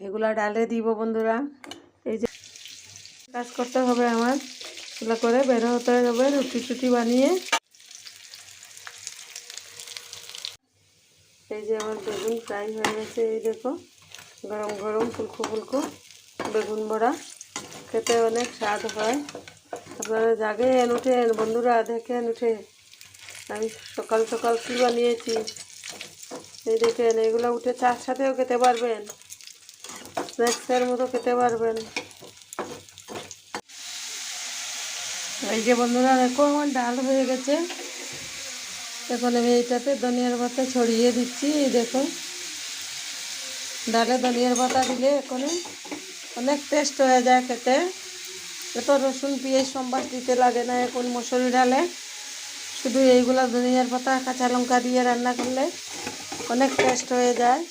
এগুলা ডালে দিব বন্ধুরা। এই যে কাজ করতে হবে আমার, এগুলো করে বের হতে হবে রুটি টুটি বানিয়ে। এই যে আমার বেগুন ফ্রাই হয়ে গেছে, এই দেখো গরম গরম ফুলকো ফুলকো বেগুন বড়া, খেতে অনেক স্বাদ হয়। আপনারা জাগেন, উঠেন বন্ধুরা, দেখেন উঠে আমি সকাল সকাল কী বানিয়েছি। এই দেখেন, এগুলো উঠে চার সাথেও খেতে পারবেন, স্ন্যাক্সের মতো খেতে পারবেন। এই যে বন্ধুরা দেখো আমার ডাল হয়ে গেছে। এখন আমি এইটাতে ধনিয়ার পাতা ছড়িয়ে দিচ্ছি। এই দেখো, ডালে ধনিয়ার পাতা দিলে এখন অনেক টেস্ট হয়ে যায় খেতে। এত রসুন পেঁয়াজ সম্বাস দিতে লাগে না এখন মসুরি ডালে। শুধু এইগুলো ধনিয়ার পাতা কাঁচা লঙ্কা দিয়ে রান্না করলে অনেক টেস্ট হয়ে যায়।